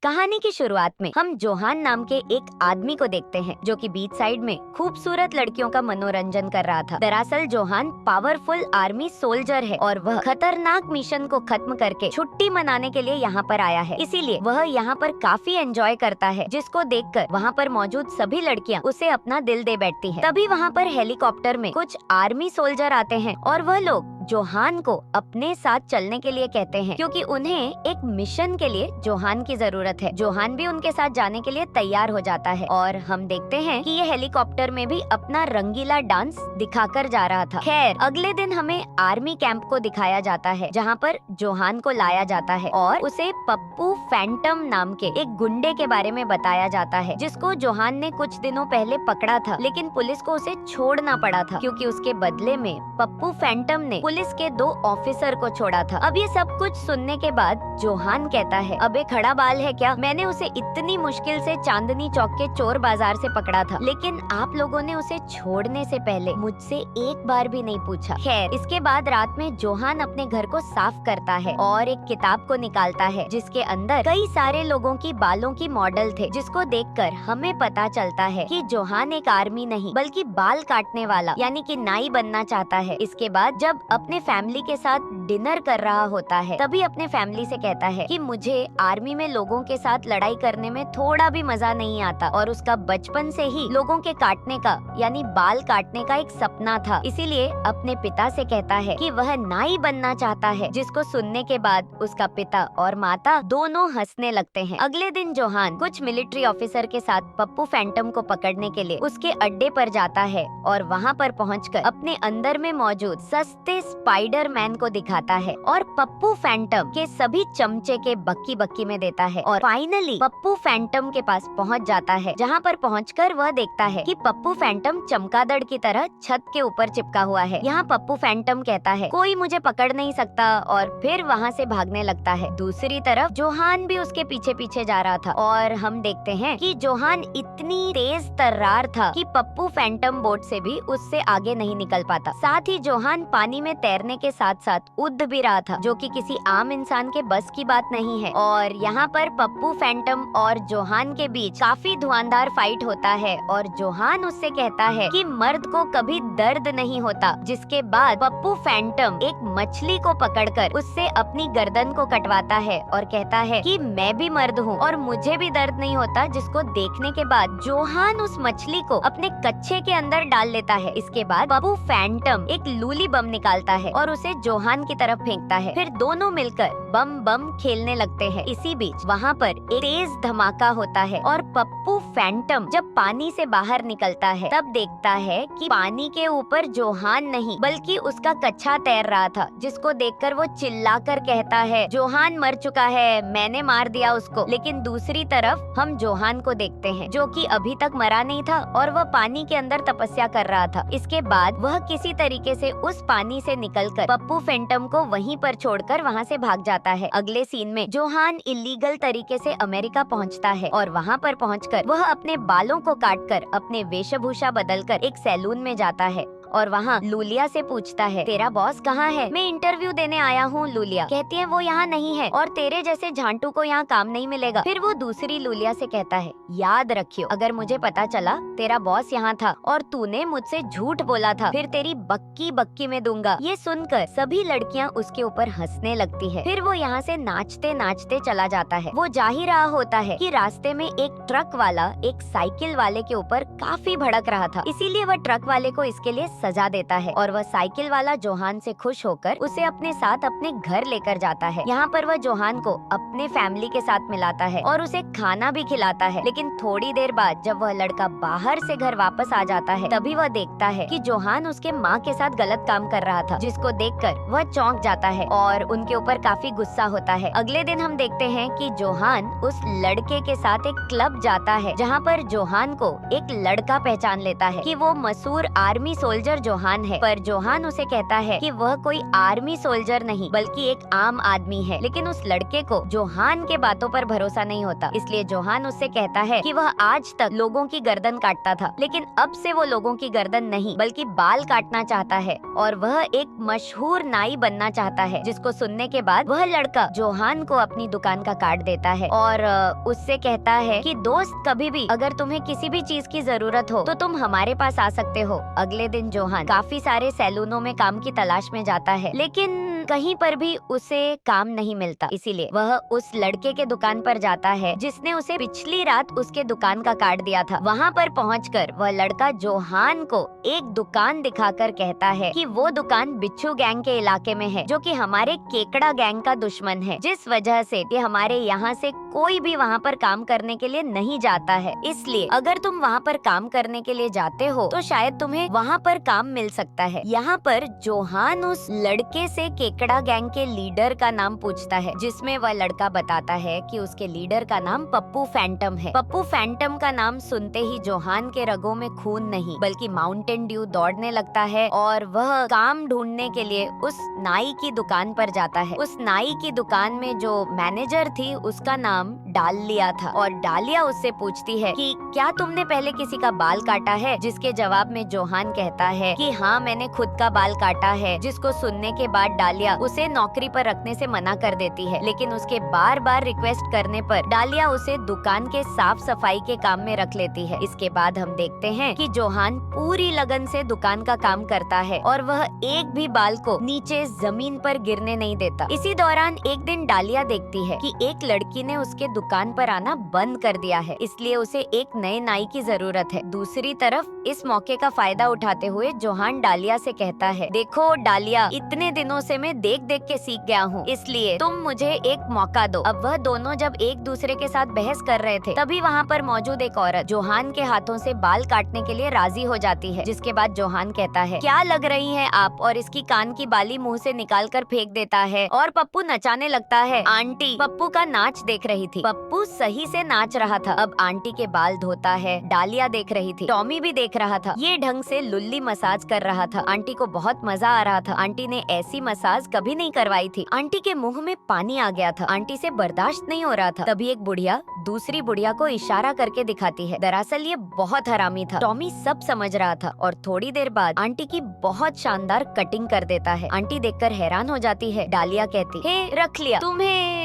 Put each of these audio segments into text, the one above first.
कहानी की शुरुआत में हम जोहान नाम के एक आदमी को देखते हैं जो कि बीच साइड में खूबसूरत लड़कियों का मनोरंजन कर रहा था। दरअसल जोहान पावरफुल आर्मी सोल्जर है और वह खतरनाक मिशन को खत्म करके छुट्टी मनाने के लिए यहाँ पर आया है, इसीलिए वह यहाँ पर काफी एंजॉय करता है, जिसको देखकर वहाँ पर मौजूद सभी लड़कियाँ उसे अपना दिल दे बैठती है। तभी वहाँ पर हेलीकॉप्टर में कुछ आर्मी सोल्जर आते हैं और वह लोग जोहान को अपने साथ चलने के लिए कहते हैं, क्योंकि उन्हें एक मिशन के लिए जोहान की जरूरत है। जोहान भी उनके साथ जाने के लिए तैयार हो जाता है और हम देखते हैं कि ये हेलीकॉप्टर में भी अपना रंगीला डांस दिखाकर जा रहा था। खैर, अगले दिन हमें आर्मी कैंप को दिखाया जाता है, जहाँ पर जोहान को लाया जाता है और उसे पप्पू फैंटम नाम के एक गुंडे के बारे में बताया जाता है, जिसको जोहान ने कुछ दिनों पहले पकड़ा था, लेकिन पुलिस को उसे छोड़ना पड़ा था क्योंकि उसके बदले में पप्पू फैंटम ने पुलिस के 2 ऑफिसर को छोड़ा था। अब ये सब कुछ सुनने के बाद जोहान कहता है, अबे खड़ा बाल है क्या? मैंने उसे इतनी मुश्किल से चांदनी चौक के चोर बाजार से पकड़ा था, लेकिन आप लोगों ने उसे छोड़ने से पहले मुझसे एक बार भी नहीं पूछा। खैर, इसके बाद रात में जोहान अपने घर को साफ करता है और एक किताब को निकालता है, जिसके अंदर कई सारे लोगों की बालों की मॉडल थे, जिसको देखकर हमें पता चलता है कि जोहान एक आर्मी नहीं बल्कि बाल काटने वाला यानी कि नाई बनना चाहता है। इसके बाद जब अपने फैमिली के साथ डिनर कर रहा होता है, तभी अपने फैमिली से कहता है कि मुझे आर्मी में लोगों के साथ लड़ाई करने में थोड़ा भी मजा नहीं आता और उसका बचपन से ही लोगों के काटने का यानी बाल काटने का एक सपना था, इसीलिए अपने पिता से कहता है कि वह नाई बनना चाहता है, जिसको सुनने के बाद उसका पिता और माता दोनों हंसने लगते हैं। अगले दिन जोहान कुछ मिलिट्री ऑफिसर के साथ पप्पू फैंटम को पकड़ने के लिए उसके अड्डे पर जाता है और वहाँ पर पहुँचकर अपने अंदर में मौजूद सस्ते स्पाइडर मैन को दिखाता है और पप्पू फैंटम के सभी चमचे के बक्की बक्की में देता है और फाइनली पप्पू फैंटम के पास पहुंच जाता है, जहां पर पहुंचकर वह देखता है कि पप्पू फैंटम चमगादड़ की तरह छत के ऊपर चिपका हुआ है। यहाँ पप्पू फैंटम कहता है, कोई मुझे पकड़ नहीं सकता, और फिर वहाँ से भागने लगता है। दूसरी तरफ जोहान भी उसके पीछे पीछे जा रहा था और हम देखते हैं कि जोहान इतनी तेज तर्रार था कि पप्पू फैंटम बोट से भी उससे आगे नहीं निकल पाता। साथ ही जोहान पानी में तैरने के साथ साथ उड़ भी रहा था, जो कि किसी आम इंसान के बस की बात नहीं है। और यहाँ पर पप्पू फैंटम और जोहान के बीच काफी धुआंधार फाइट होता है और जोहान उससे कहता है कि मर्द को कभी दर्द नहीं होता, जिसके बाद पप्पू फैंटम एक मछली को पकड़कर उससे अपनी गर्दन को कटवाता है और कहता है कि मैं भी मर्द हूँ और मुझे भी दर्द नहीं होता, जिसको देखने के बाद जोहान उस मछली को अपने कच्छे के अंदर डाल लेता है। इसके बाद पप्पू फैंटम एक लूली बम निकालता है और उसे जोहान की तरफ फेंकता है, फिर दोनों मिलकर बम बम खेलने लगते हैं। इसी बीच वहाँ पर एक तेज धमाका होता है और पप्पू फैंटम जब पानी से बाहर निकलता है, तब देखता है कि पानी के ऊपर जोहान नहीं बल्कि उसका कच्छा तैर रहा था, जिसको देखकर वो चिल्लाकर कहता है, जोहान मर चुका है, मैंने मार दिया उसको। लेकिन दूसरी तरफ हम जोहान को देखते हैं, जो कि अभी तक मरा नहीं था और वह पानी के अंदर तपस्या कर रहा था। इसके बाद वह किसी तरीके से उस पानी से निकलकर पप्पू फैंटम को वहीं पर छोड़कर वहाँ से भाग जाता है। अगले सीन में जोहान इलीगल तरीके से अमेरिका पहुँचता है और वहाँ पर पहुँचकर वह अपने बालों को काटकर अपने वेशभूषा बदलकर एक सैलून में जाता है और वहाँ लूलिया से पूछता है, तेरा बॉस कहाँ है? मैं इंटरव्यू देने आया हूँ। लूलिया कहती है, वो यहाँ नहीं है और तेरे जैसे झांटू को यहाँ काम नहीं मिलेगा। फिर वो दूसरी लूलिया से कहता है, याद रखियो, अगर मुझे पता चला तेरा बॉस यहाँ था और तूने मुझसे झूठ बोला था, फिर तेरी बक्की बक्की में दूंगा। ये सुनकर सभी लड़कियाँ उसके ऊपर हंसने लगती है। फिर वो यहाँ से नाचते नाचते चला जाता है। वो जा ही रहा होता है कि रास्ते में एक ट्रक वाला एक साइकिल वाले के ऊपर काफी भड़क रहा था, इसीलिए वह ट्रक वाले को इसके लिए सजा देता है और वह साइकिल वाला जोहान से खुश होकर उसे अपने साथ अपने घर लेकर जाता है। यहाँ पर वह जोहान को अपने फैमिली के साथ मिलाता है और उसे खाना भी खिलाता है। लेकिन थोड़ी देर बाद जब वह लड़का बाहर से घर वापस आ जाता है, तभी वह देखता है कि जोहान उसके माँ के साथ गलत काम कर रहा था, जिसको देखकर वह चौंक जाता है और उनके ऊपर काफी गुस्सा होता है। अगले दिन हम देखते हैं कि जोहान उस लड़के के साथ एक क्लब जाता है, जहाँ पर जोहान को एक लड़का पहचान लेता है कि वो मशहूर आर्मी सोल्जर मैनेजर जोहान है, पर जोहान उसे कहता है कि वह कोई आर्मी सोल्जर नहीं बल्कि एक आम आदमी है। लेकिन उस लड़के को जोहान के बातों पर भरोसा नहीं होता, इसलिए जोहान उससे कहता है कि वह आज तक लोगों की गर्दन काटता था, लेकिन अब से वो लोगों की गर्दन नहीं बल्कि बाल काटना चाहता है और वह एक मशहूर नाई बनना चाहता है। जिसको सुनने के बाद वह लड़का जोहान को अपनी दुकान का कार्ड देता है और उससे कहता है कि दोस्त, कभी भी अगर तुम्हें किसी भी चीज की जरूरत हो तो तुम हमारे पास आ सकते हो। अगले दिन जोहान काफी सारे सैलूनों में काम की तलाश में जाता है, लेकिन कहीं पर भी उसे काम नहीं मिलता। इसीलिए वह उस लड़के के दुकान पर जाता है जिसने उसे पिछली रात उसके दुकान का कार्ड दिया था। वहाँ पर पहुंचकर वह लड़का जोहान को एक दुकान दिखाकर कहता है कि वो दुकान बिच्छू गैंग के इलाके में है, जो कि हमारे केकड़ा गैंग का दुश्मन है, जिस वजह से कि हमारे यहाँ से कोई भी वहाँ पर काम करने के लिए नहीं जाता है। इसलिए अगर तुम वहाँ पर काम करने के लिए जाते हो तो शायद तुम्हें वहाँ पर काम मिल सकता है। यहाँ पर जोहान उस लड़के से केकड़ा गैंग के लीडर का नाम पूछता है, जिसमें वह लड़का बताता है कि उसके लीडर का नाम पप्पू फैंटम है। पप्पू फैंटम का नाम सुनते ही जोहान के रगों में खून नहीं बल्कि माउंटेन ड्यू दौड़ने लगता है और वह काम ढूंढने के लिए उस नाई की दुकान पर जाता है। उस नाई की दुकान में जो मैनेजर थी उसका नाम डालिया था और डालिया उससे पूछती है कि क्या तुमने पहले किसी का बाल काटा है, जिसके जवाब में जोहान कहता है कि हाँ, मैंने खुद का बाल काटा है। जिसको सुनने के बाद डालिया उसे नौकरी पर रखने से मना कर देती है, लेकिन उसके बार बार रिक्वेस्ट करने पर डालिया उसे दुकान के साफ सफाई के काम में रख लेती है। इसके बाद हम देखते हैं कि जोहान पूरी लगन से दुकान का काम करता है और वह एक भी बाल को नीचे जमीन पर गिरने नहीं देता। इसी दौरान एक दिन डालिया देखती है कि एक लड़की ने उसके दुकान पर आना बंद कर दिया है, इसलिए उसे एक नए नाई की जरूरत है। दूसरी तरफ इस मौके का फायदा उठाते हुए जोहान डालिया से कहता है, देखो डालिया, इतने दिनों से मैं देख देख के सीख गया हूँ, इसलिए तुम मुझे एक मौका दो। अब वह दोनों जब एक दूसरे के साथ बहस कर रहे थे, तभी वहाँ पर मौजूद एक औरत जोहान के हाथों से बाल काटने के लिए राजी हो जाती है। जिसके बाद जोहान कहता है, क्या लग रही हैं आप, और इसकी कान की बाली मुंह से निकाल कर फेंक देता है और पप्पू नचाने लगता है। आंटी पप्पू का नाच देख रही थी। पप्पू सही से नाच रहा था। अब आंटी के बाल धोता है। डालिया देख रही थी, टॉमी भी देख रहा था। ये ढंग से लुल्ली मसाज कर रहा था। आंटी को बहुत मजा आ रहा था। आंटी ने ऐसी मसाज कभी नहीं करवाई थी। आंटी के मुंह में पानी आ गया था। आंटी से बर्दाश्त नहीं हो रहा था। तभी एक बुढ़िया दूसरी बुढ़िया को इशारा करके दिखाती है। दरअसल ये बहुत हरामी था। टॉमी सब समझ रहा था और थोड़ी देर बाद आंटी की बहुत शानदार कटिंग कर देता है। आंटी देखकर हैरान हो जाती है। डालिया कहती, हे रख लिया तुम्हें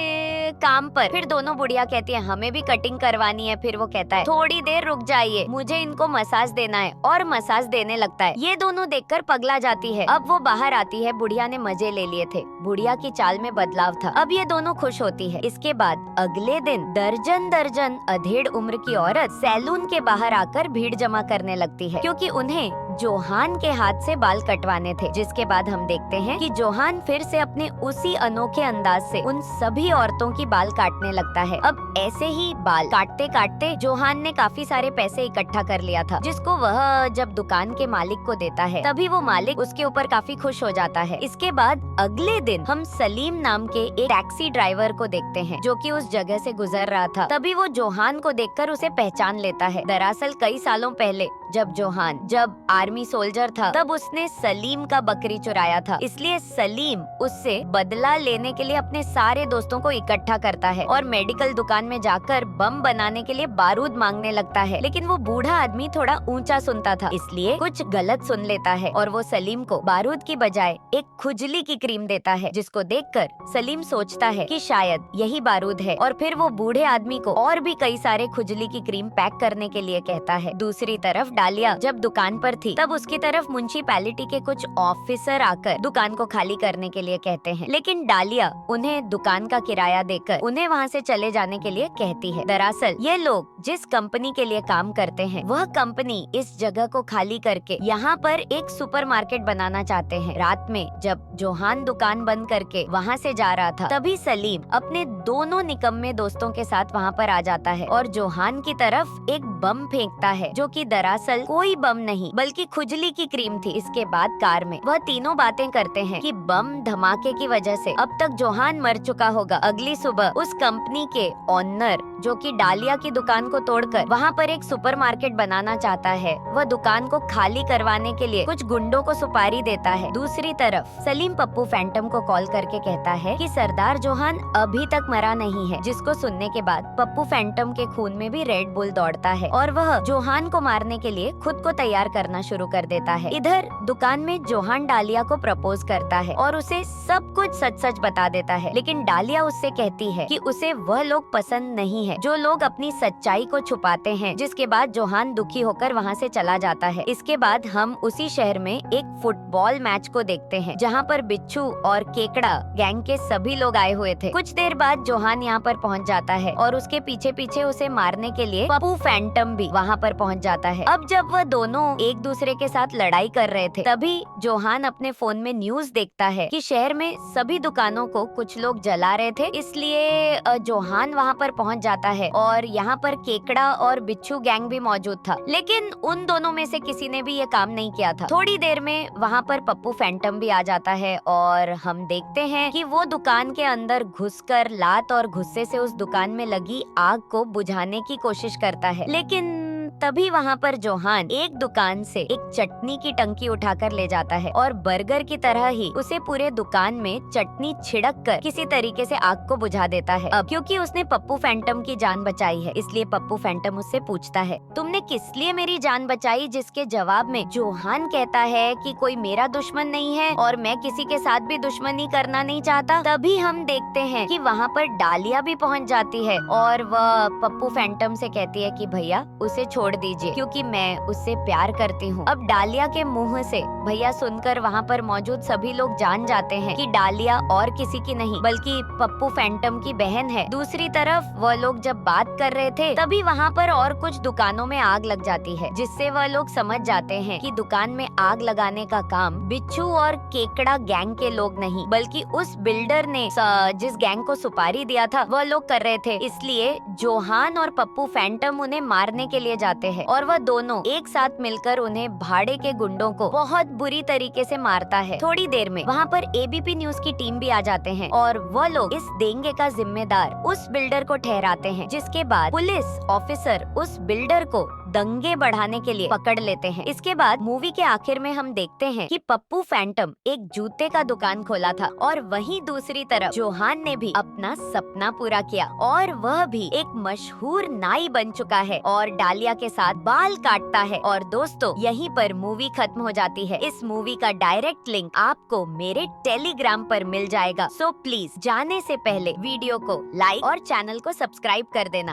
काम पर। फिर दोनों बुढ़िया कहती है, हमें भी कटिंग करवानी है। फिर वो कहता है, थोड़ी देर रुक जाइए, मुझे इनको मसाज देना है, और मसाज देने लगता है। ये दोनों देखकर पगला जाती है। अब वो बाहर आती है। बुढ़िया ने मजे ले लिए थे। बुढ़िया की चाल में बदलाव था। अब ये दोनों खुश होती है। इसके बाद अगले दिन दर्जन दर्जन अधेड़ उम्र की औरत सैलून के बाहर आकर भीड़ जमा करने लगती है, क्योंकि उन्हें जोहान के हाथ से बाल कटवाने थे। जिसके बाद हम देखते हैं कि जोहान फिर से अपने उसी अनोखे अंदाज से उन सभी औरतों की बाल काटने लगता है। अब ऐसे ही बाल काटते काटते जोहान ने काफी सारे पैसे इकट्ठा कर लिया था, जिसको वह जब दुकान के मालिक को देता है, तभी वो मालिक उसके ऊपर काफी खुश हो जाता है। इसके बाद अगले दिन हम सलीम नाम के एक टैक्सी ड्राइवर को देखते हैं, जो कि उस जगह से गुजर रहा था। तभी वो जोहान को देखकर उसे पहचान लेता है। दरअसल कई सालों पहले जब जोहान आर्मी सोल्जर था, तब उसने सलीम का बकरी चुराया था। इसलिए सलीम उससे बदला लेने के लिए अपने सारे दोस्तों को इकट्ठा करता है और मेडिकल दुकान में जाकर बम बनाने के लिए बारूद मांगने लगता है। लेकिन वो बूढ़ा आदमी थोड़ा ऊंचा सुनता था, इसलिए कुछ गलत सुन लेता है और वो सलीम को बारूद की बजाय एक खुजली की क्रीम देता है, जिसको देखकर सलीम सोचता है कि शायद यही बारूद है, और फिर वो बूढ़े आदमी को और भी कई सारे खुजली की क्रीम पैक करने के लिए कहता है। दूसरी तरफ डालिया जब दुकान पर थी, तब उसकी तरफ म्युनिसिपैलिटी के कुछ ऑफिसर आकर दुकान को खाली करने के लिए कहते हैं, लेकिन डालिया उन्हें दुकान का किराया देकर उन्हें वहाँ से चले जाने के लिए कहती है। दरअसल ये लोग जिस कंपनी के लिए काम करते हैं, वह कंपनी इस जगह को खाली करके यहाँ पर एक सुपरमार्केट बनाना चाहते हैं। रात में जब जोहान दुकान बंद करके वहाँ से जा रहा था, तभी सलीम अपने दोनों निकम्मे दोस्तों के साथ वहाँ पर आ जाता है और जोहान की तरफ एक बम फेंकता है, जो कि दरअसल दरअसल कोई बम नहीं बल्कि खुजली की क्रीम थी। इसके बाद कार में वह तीनों बातें करते हैं कि बम धमाके की वजह से अब तक जोहान मर चुका होगा। अगली सुबह उस कंपनी के ओनर जो कि डालिया की दुकान को तोड़कर वहाँ पर एक सुपरमार्केट बनाना चाहता है, वह दुकान को खाली करवाने के लिए कुछ गुंडों को सुपारी देता है। दूसरी तरफ सलीम पप्पू फैंटम को कॉल करके कहता है कि सरदार जोहान अभी तक मरा नहीं है, जिसको सुनने के बाद पप्पू फैंटम के खून में भी रेड बुल दौड़ता है और वह जोहान को मारने के लिए खुद को तैयार करना शुरू कर देता है। इधर दुकान में जोहान डालिया को प्रपोज करता है और उसे सब कुछ सच सच बता देता है, लेकिन डालिया उससे कहती है कि उसे वह लोग पसंद नहीं है जो लोग अपनी सच्चाई को छुपाते हैं। जिसके बाद जोहान दुखी होकर वहाँ से चला जाता है। इसके बाद हम उसी शहर में एक फुटबॉल मैच को देखते हैं जहाँ पर बिच्छू और केकड़ा गैंग के सभी लोग आए हुए थे। कुछ देर बाद जोहान यहाँ पर पहुँच जाता है और उसके पीछे पीछे उसे मारने के लिए पप्पू फैंटम भी वहाँ पर पहुँच जाता है। अब जब वह दोनों एक दूसरे के साथ लड़ाई कर रहे थे, तभी जोहान अपने फोन में न्यूज देखता है कि शहर में सभी दुकानों को कुछ लोग जला रहे थे। इसलिए जोहान वहाँ पर पहुँच जाता है और यहाँ पर केकड़ा और बिच्छू गैंग भी मौजूद था, लेकिन उन दोनों में से किसी ने भी ये काम नहीं किया था। थोड़ी देर में वहाँ पर पप्पू फैंटम भी आ जाता है और हम देखते हैं कि वो दुकान के अंदर घुसकर लात और गुस्से से उस दुकान में लगी आग को बुझाने की कोशिश करता है, लेकिन तभी वहाँ पर जोहान एक दुकान से एक चटनी की टंकी उठाकर ले जाता है और बर्गर की तरह ही उसे पूरे दुकान में चटनी छिड़क कर किसी तरीके से आग को बुझा देता है। अब क्योंकि उसने पप्पू फैंटम की जान बचाई है, इसलिए पप्पू फैंटम उससे पूछता है, तुमने किस लिए मेरी जान बचाई? जिसके जवाब में जोहान कहता है कि कोई मेरा दुश्मन नहीं है और मैं किसी के साथ भी दुश्मनी करना नहीं चाहता। तभी हम देखते हैं कि वहाँ पर डालिया भी पहुँच जाती है और वह पप्पू फैंटम से कहती है कि भैया उसे छोड़ दीजिए क्योंकि मैं उससे प्यार करती हूँ। अब डालिया के मुंह से भैया सुनकर वहाँ पर मौजूद सभी लोग जान जाते हैं कि डालिया और किसी की नहीं बल्कि पप्पू फैंटम की बहन है। दूसरी तरफ वह लोग जब बात कर रहे थे तभी वहाँ पर और कुछ दुकानों में आग लग जाती है, जिससे वह लोग समझ जाते हैं कि दुकान में आग लगाने का काम बिच्छू और केकड़ा गैंग के लोग नहीं बल्कि उस बिल्डर ने जिस गैंग को सुपारी दिया था वह लोग कर रहे थे। इसलिए जोहान और पप्पू फैंटम उन्हें मारने के लिए जाते हैं और वह दोनों एक साथ मिलकर उन्हें भाड़े के गुंडों को बहुत बुरी तरीके से मारता है। थोड़ी देर में वहाँ पर एबीपी न्यूज की टीम भी आ जाते हैं और वह लोग इस देंगे का जिम्मेदार उस बिल्डर को ठहराते हैं, जिसके बाद पुलिस ऑफिसर उस बिल्डर को दंगे बढ़ाने के लिए पकड़ लेते हैं। इसके बाद मूवी के आखिर में हम देखते हैं कि पप्पू फैंटम एक जूते का दुकान खोला था और वहीं दूसरी तरफ जोहान ने भी अपना सपना पूरा किया और वह भी एक मशहूर नाई बन चुका है और डालिया के साथ बाल काटता है। और दोस्तों यहीं पर मूवी खत्म हो जाती है। इस मूवी का डायरेक्ट लिंक आपको मेरे टेलीग्राम पर मिल जाएगा, सो प्लीज जाने से पहले वीडियो को लाइक और चैनल को सब्सक्राइब कर देना।